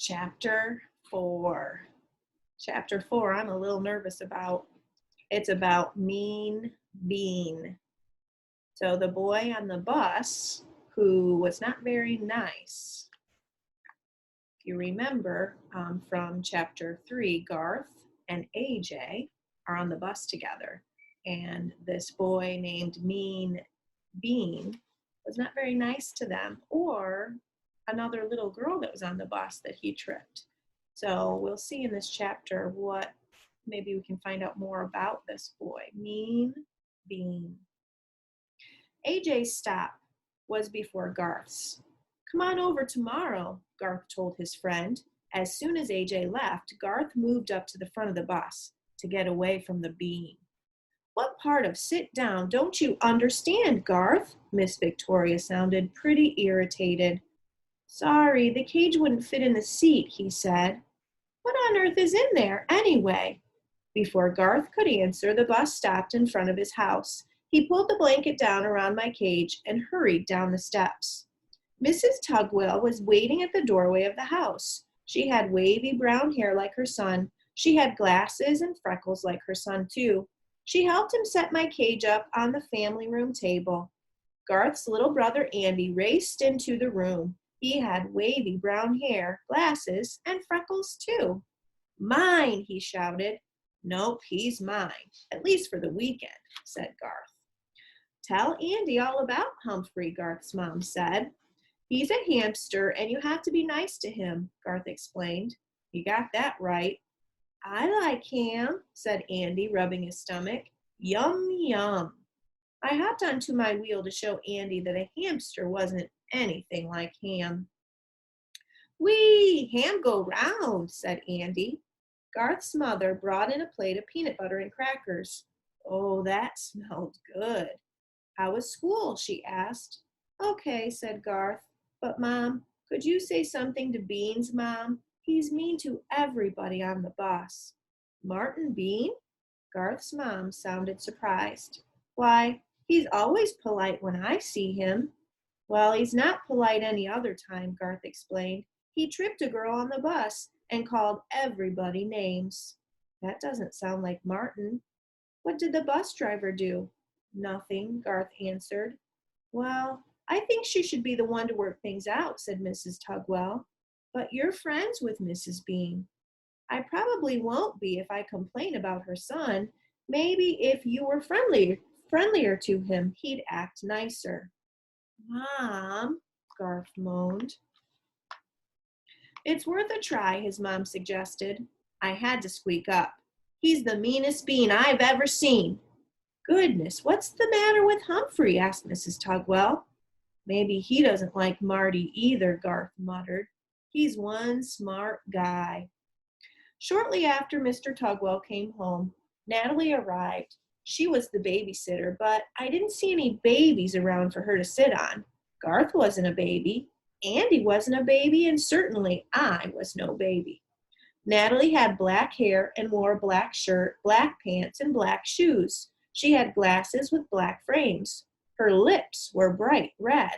Chapter 4. Chapter 4, I'm a little nervous about. It's about Mean Bean. So the boy on the bus who was not very nice. If you remember from chapter 3, Garth and AJ are on the bus together. And this boy named Mean Bean was not very nice to them, or another little girl that was on the bus that he tripped. So we'll see in this chapter what maybe we can find out more about this boy, Mean Bean. AJ's stop was before Garth's. Come on over tomorrow, Garth told his friend. As soon as AJ left, Garth moved up to the front of the bus to get away from the bean. What part of sit down don't you understand, Garth? Miss Victoria sounded pretty irritated. Sorry, the cage wouldn't fit in the seat, he said. What on earth is in there, anyway? Before Garth could answer, the bus stopped in front of his house. He pulled the blanket down around my cage and hurried down the steps. Mrs. Tugwell was waiting at the doorway of the house. She had wavy brown hair like her son. She had glasses and freckles like her son, too. She helped him set my cage up on the family room table. Garth's little brother Andy raced into the room. He had wavy brown hair, glasses, and freckles too. Mine, he shouted. Nope, he's mine, at least for the weekend, said Garth. Tell Andy all about Humphrey, Garth's mom said. He's a hamster, and you have to be nice to him, Garth explained. You got that right. I like ham, said Andy, rubbing his stomach. Yum, yum. I hopped onto my wheel to show Andy that a hamster wasn't anything like ham. Whee, ham go round, said Andy. Garth's mother brought in a plate of peanut butter and crackers. Oh, that smelled good. How was school? She asked. Okay, said Garth. But, Mom, could you say something to Bean's mom? He's mean to everybody on the bus. Martin Bean? Garth's mom sounded surprised. Why, he's always polite when I see him. Well, he's not polite any other time, Garth explained. He tripped a girl on the bus and called everybody names. That doesn't sound like Martin. What did the bus driver do? Nothing, Garth answered. Well, I think she should be the one to work things out, said Mrs. Tugwell. But you're friends with Mrs. Bean. I probably won't be if I complain about her son. Maybe if you were friendlier to him, he'd act nicer. Mom, Garth moaned. It's worth a try, his mom suggested. I had to squeak up. He's the meanest bean I've ever seen. Goodness, what's the matter with Humphrey? Asked Mrs. Tugwell. Maybe he doesn't like Marty either, Garth muttered. He's one smart guy. Shortly after Mr. Tugwell came home, Natalie arrived. She was the babysitter, but I didn't see any babies around for her to sit on. Garth wasn't a baby, Andy wasn't a baby, and certainly I was no baby. Natalie had black hair and wore a black shirt, black pants, and black shoes. She had glasses with black frames. Her lips were bright red.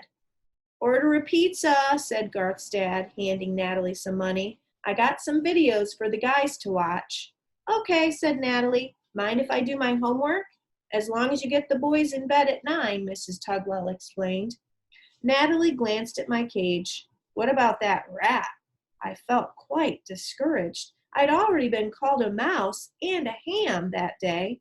Order a pizza, said Garth's dad, handing Natalie some money. I got some videos for the guys to watch. Okay, said Natalie. Mind if I do my homework? As long as you get the boys in bed at 9, Mrs. Tugwell explained. Natalie glanced at my cage. What about that rat? I felt quite discouraged. I'd already been called a mouse and a ham that day.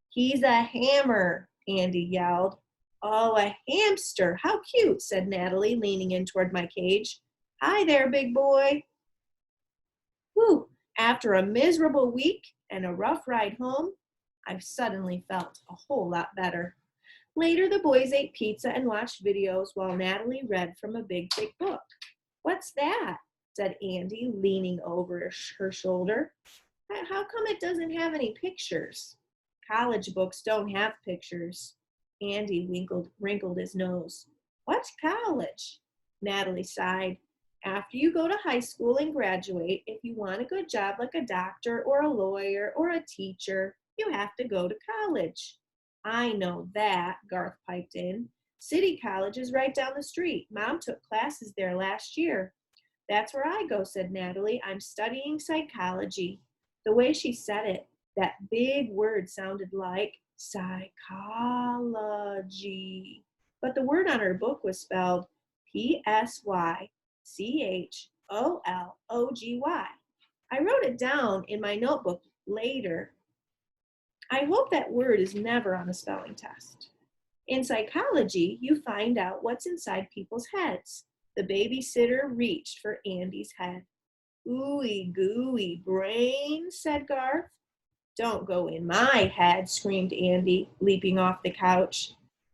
He's a hammer, Andy yelled. Oh, a hamster. How cute, said Natalie, leaning in toward my cage. Hi there, big boy. Whew, after a miserable week and a rough ride home, I suddenly felt a whole lot better. Later, the boys ate pizza and watched videos while Natalie read from a big, thick book. What's that? Said Andy, leaning over her shoulder. How come it doesn't have any pictures? College books don't have pictures. Andy wrinkled his nose. What's college? Natalie sighed. After you go to high school and graduate, if you want a good job like a doctor or a lawyer or a teacher, you have to go to college. I know that, Garth piped in. City College is right down the street. Mom took classes there last year. That's where I go, said Natalie. I'm studying psychology. The way she said it, that big word sounded like psychology. But the word on her book was spelled Psychologgy. I wrote it down in my notebook later. I hope that word is never on a spelling test. In psychology, you find out what's inside people's heads. The babysitter reached for Andy's head. Ooey gooey brain, said Garth. Don't go in my head, screamed Andy, leaping off the couch.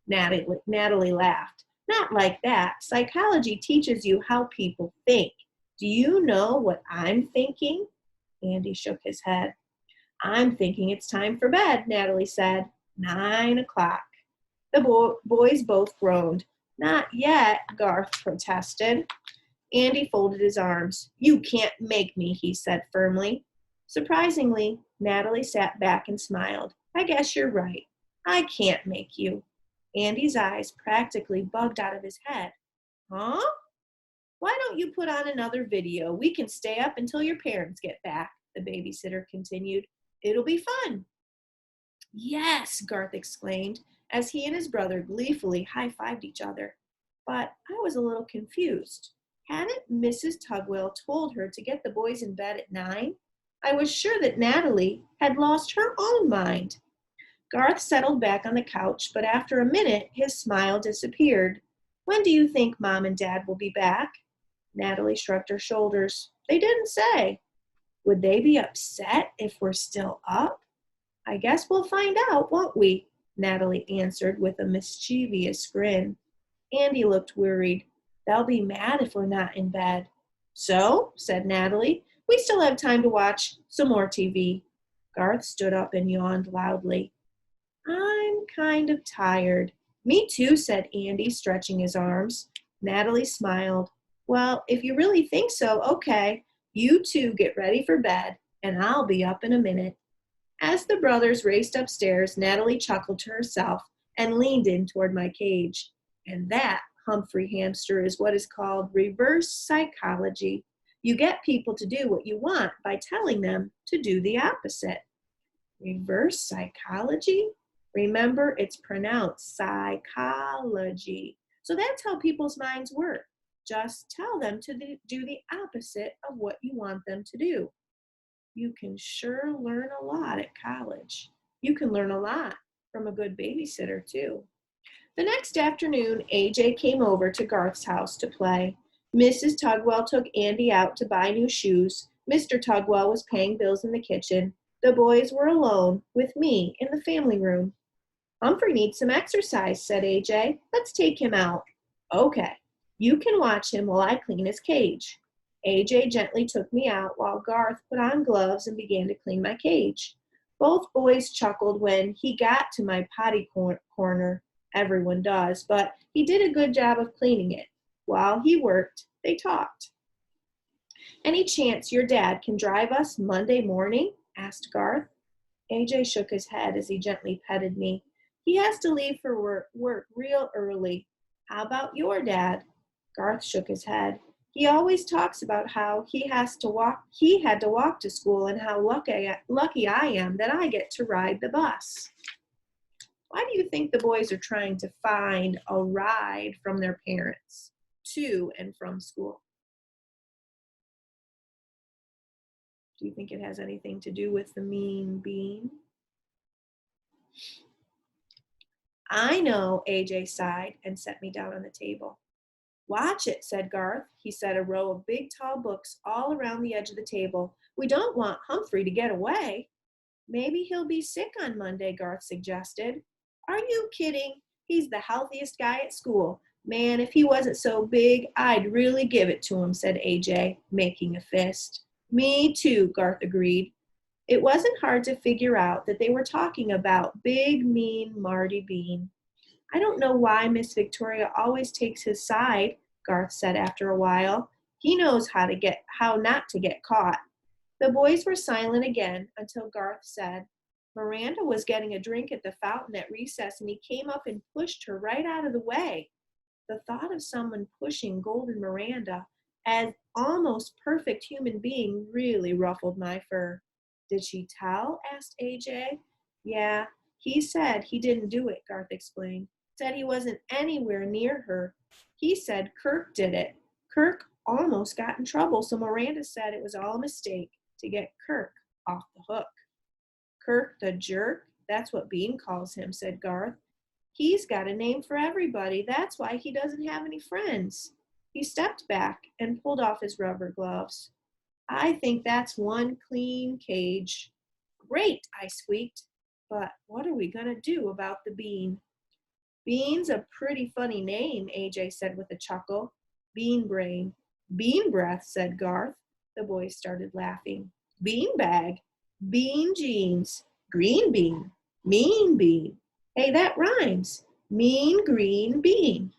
Natalie laughed. Not like that. Psychology teaches you how people think. Do you know what I'm thinking? Andy shook his head. I'm thinking it's time for bed, Natalie said. 9 o'clock. The boys both groaned. Not yet, Garth protested. Andy folded his arms. You can't make me, he said firmly. Surprisingly, Natalie sat back and smiled. I guess you're right. I can't make you. Andy's eyes practically bugged out of his head. Huh? Why don't you put on another video? We can stay up until your parents get back, the babysitter continued. It'll be fun. Yes, Garth exclaimed, as he and his brother gleefully high-fived each other. But I was a little confused. Hadn't Mrs. Tugwell told her to get the boys in bed at 9? I was sure that Natalie had lost her own mind. Garth settled back on the couch, but after a minute, his smile disappeared. When do you think Mom and Dad will be back? Natalie shrugged her shoulders. They didn't say. Would they be upset if we're still up? I guess we'll find out, won't we? Natalie answered with a mischievous grin. Andy looked worried. They'll be mad if we're not in bed. So, said Natalie, we still have time to watch some more TV. Garth stood up and yawned loudly. I'm kind of tired. Me too, said Andy, stretching his arms. Natalie smiled. Well, if you really think so, okay. You two get ready for bed, and I'll be up in a minute. As the brothers raced upstairs, Natalie chuckled to herself and leaned in toward my cage. And that, Humphrey hamster, is what is called reverse psychology. You get people to do what you want by telling them to do the opposite. Reverse psychology? Remember, it's pronounced psychology. So that's how people's minds work. Just tell them to do the opposite of what you want them to do. You can sure learn a lot at college. You can learn a lot from a good babysitter, too. The next afternoon, AJ came over to Garth's house to play. Mrs. Tugwell took Andy out to buy new shoes. Mr. Tugwell was paying bills in the kitchen. The boys were alone with me in the family room. Humphrey needs some exercise, said AJ. Let's take him out. Okay, you can watch him while I clean his cage. AJ gently took me out while Garth put on gloves and began to clean my cage. Both boys chuckled when he got to my potty corner. Everyone does, but he did a good job of cleaning it. While he worked, they talked. Any chance your dad can drive us Monday morning? Asked Garth. AJ shook his head as he gently petted me. He has to leave for work real early. How about your dad? Garth shook his head. He always talks about how he had to walk to school and how lucky I am that I get to ride the bus. Why do you think the boys are trying to find a ride from their parents to and from school? Do you think it has anything to do with the mean bean? I know, AJ sighed and set me down on the table. Watch it, said Garth. He set a row of big, tall books all around the edge of the table. We don't want Humphrey to get away. Maybe he'll be sick on Monday, Garth suggested. Are you kidding? He's the healthiest guy at school. Man, if he wasn't so big, I'd really give it to him, said AJ, making a fist. Me too, Garth agreed. It wasn't hard to figure out that they were talking about big, mean Marty Bean. I don't know why Miss Victoria always takes his side, Garth said after a while. He knows how not to get caught. The boys were silent again until Garth said, Miranda was getting a drink at the fountain at recess and he came up and pushed her right out of the way. The thought of someone pushing Golden Miranda As almost perfect human being really ruffled my fur. Did she tell? Asked AJ. Yeah, he said he didn't do it, Garth explained. Said he wasn't anywhere near her. He said Kirk did it. Kirk almost got in trouble, so Miranda said it was all a mistake to get Kirk off the hook. Kirk the jerk? That's what Bean calls him, said Garth. He's got a name for everybody. That's why he doesn't have any friends. He stepped back and pulled off his rubber gloves. I think that's one clean cage. Great, I squeaked. But what are we going to do about the Bean? Bean's a pretty funny name, AJ said with a chuckle. Bean brain. Bean breath, said Garth. The boys started laughing. Bean bag. Bean jeans. Green bean. Mean bean. Hey, that rhymes. Mean green bean.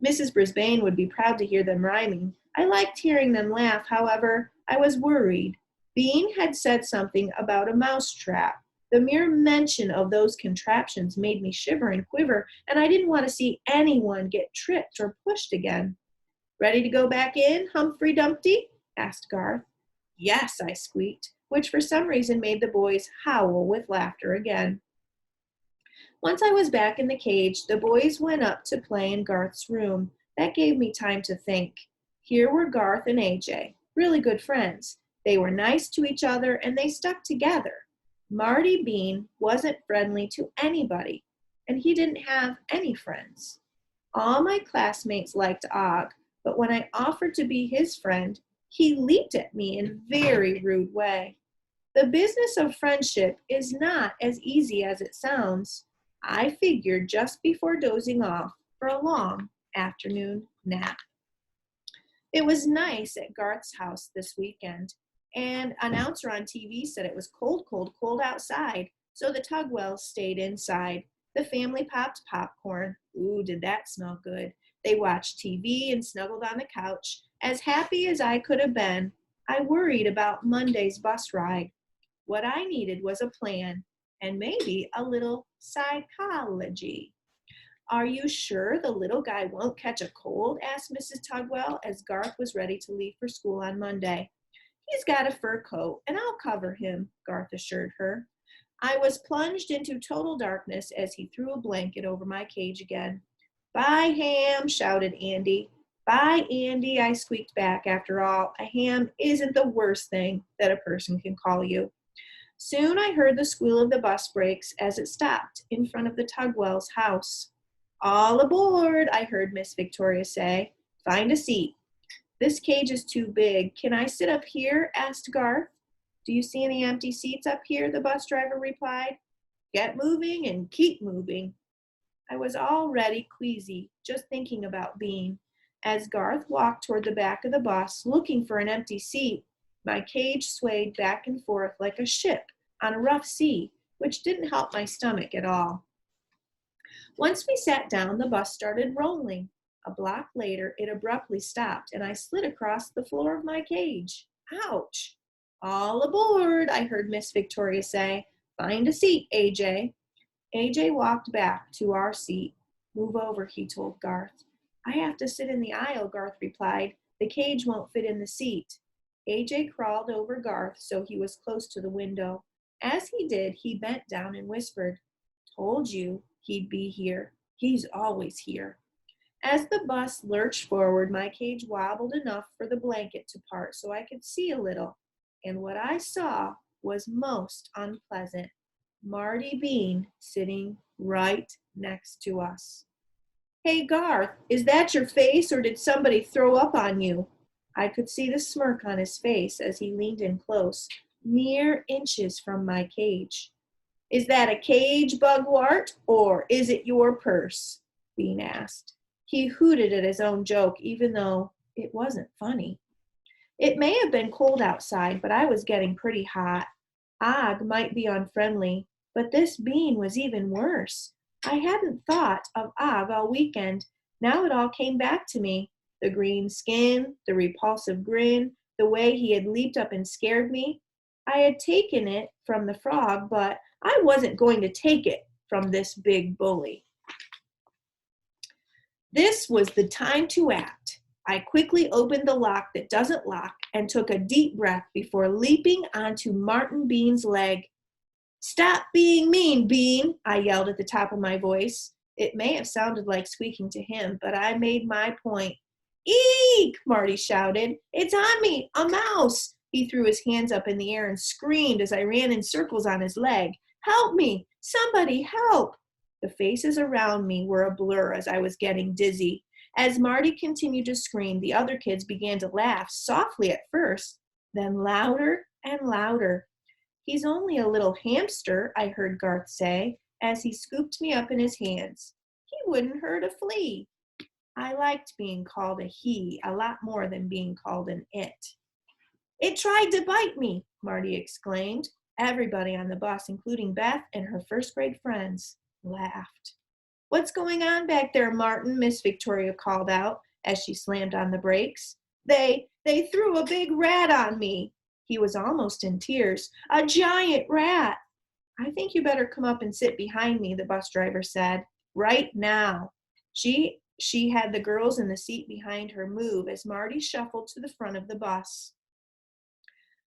Mrs. Brisbane would be proud to hear them rhyming. I liked hearing them laugh, however, I was worried. Bean had said something about a mouse trap. The mere mention of those contraptions made me shiver and quiver, and I didn't want to see anyone get tripped or pushed again. Ready to go back in, Humphrey Dumpty? Asked Garth. Yes, I squeaked, which for some reason made the boys howl with laughter again. Once I was back in the cage, the boys went up to play in Garth's room. That gave me time to think. Here were Garth and AJ, really good friends. They were nice to each other and they stuck together. Marty Bean wasn't friendly to anybody, and he didn't have any friends. All my classmates liked Og, but when I offered to be his friend, he leaped at me in a very rude way. The business of friendship is not as easy as it sounds. I figured just before dozing off for a long afternoon nap. It was nice at Garth's house this weekend. And an announcer on TV said it was cold, cold, cold outside, so the Tugwells stayed inside. The family popped popcorn. Ooh, did that smell good. They watched TV and snuggled on the couch. As happy as I could have been, I worried about Monday's bus ride. What I needed was a plan and maybe a little psychology. Are you sure the little guy won't catch a cold? Asked Mrs. Tugwell as Garth was ready to leave for school on Monday. He's got a fur coat, and I'll cover him, Garth assured her. I was plunged into total darkness as he threw a blanket over my cage again. Bye, Ham, shouted Andy. Bye, Andy, I squeaked back. After all, a ham isn't the worst thing that a person can call you. Soon I heard the squeal of the bus brakes as it stopped in front of the Tugwells' house. All aboard, I heard Miss Victoria say. Find a seat. This cage is too big. Can I sit up here? Asked Garth. Do you see any empty seats up here? The bus driver replied. Get moving and keep moving. I was already queasy, just thinking about Bean. As Garth walked toward the back of the bus, looking for an empty seat, my cage swayed back and forth like a ship on a rough sea, which didn't help my stomach at all. Once we sat down, the bus started rolling. A block later, it abruptly stopped, and I slid across the floor of my cage. Ouch! All aboard, I heard Miss Victoria say. Find a seat, AJ. AJ walked back to our seat. Move over, he told Garth. I have to sit in the aisle, Garth replied. The cage won't fit in the seat. AJ crawled over Garth so he was close to the window. As he did, he bent down and whispered, Told you he'd be here. He's always here. As the bus lurched forward, my cage wobbled enough for the blanket to part so I could see a little. And what I saw was most unpleasant. Marty Bean sitting right next to us. Hey, Garth, is that your face or did somebody throw up on you? I could see the smirk on his face as he leaned in close, mere inches from my cage. Is that a cage, Bugwart, or is it your purse? Bean asked. He hooted at his own joke, even though it wasn't funny. It may have been cold outside, but I was getting pretty hot. Og might be unfriendly, but this Bean was even worse. I hadn't thought of Og all weekend. Now it all came back to me. The green skin, the repulsive grin, the way he had leaped up and scared me. I had taken it from the frog, but I wasn't going to take it from this big bully. This was the time to act. I quickly opened the lock that doesn't lock and took a deep breath before leaping onto Martin Bean's leg. "Stop being mean, Bean," I yelled at the top of my voice. It may have sounded like squeaking to him, but I made my point. "Eek!" Marty shouted. "It's on me, a mouse!" He threw his hands up in the air and screamed as I ran in circles on his leg. "Help me! Somebody help!" The faces around me were a blur as I was getting dizzy. As Marty continued to scream, the other kids began to laugh, softly at first, then louder and louder. "He's only a little hamster," I heard Garth say, as he scooped me up in his hands. "He wouldn't hurt a flea." I liked being called a he a lot more than being called an it. "It tried to bite me," Marty exclaimed. Everybody on the bus, including Beth and her first grade friends, laughed. "What's going on back there, Martin?" Miss Victoria called out as she slammed on the brakes. They threw a big rat on me." He was almost in tears. "A giant rat." "I think you better come up and sit behind me," the bus driver said. "Right now." She had the girls in the seat behind her move as Marty shuffled to the front of the bus.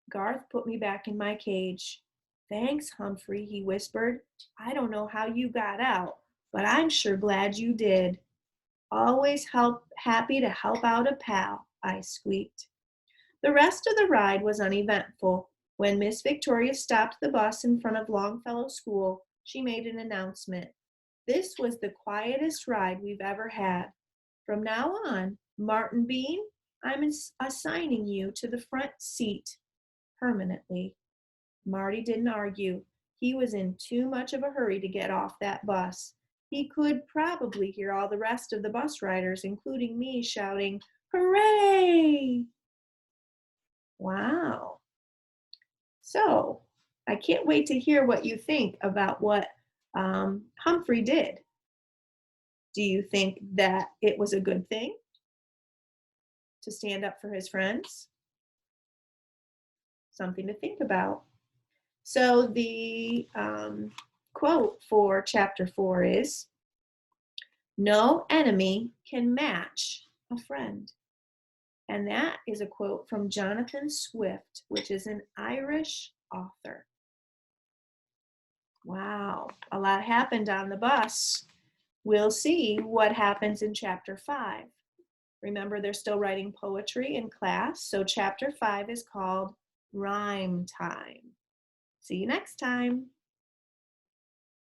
Garth put me back in my cage. "Thanks, Humphrey," he whispered. "I don't know how you got out, but I'm sure glad you did." "Always happy to help out a pal," I squeaked. The rest of the ride was uneventful. When Miss Victoria stopped the bus in front of Longfellow School, she made an announcement. "This was the quietest ride we've ever had. From now on, Martin Bean, I'm assigning you to the front seat permanently." Marty didn't argue. He was in too much of a hurry to get off that bus. He could probably hear all the rest of the bus riders, including me, shouting, "Hooray!" Wow. So I can't wait to hear what you think about what Humphrey did. Do you think that it was a good thing to stand up for his friends? Something to think about. So the quote for chapter 4 is, "No enemy can match a friend." And that is a quote from Jonathan Swift, which is an Irish author. Wow, a lot happened on the bus. We'll see what happens in chapter 5. Remember, they're still writing poetry in class, so chapter 5 is called Rhyme Time. See you next time.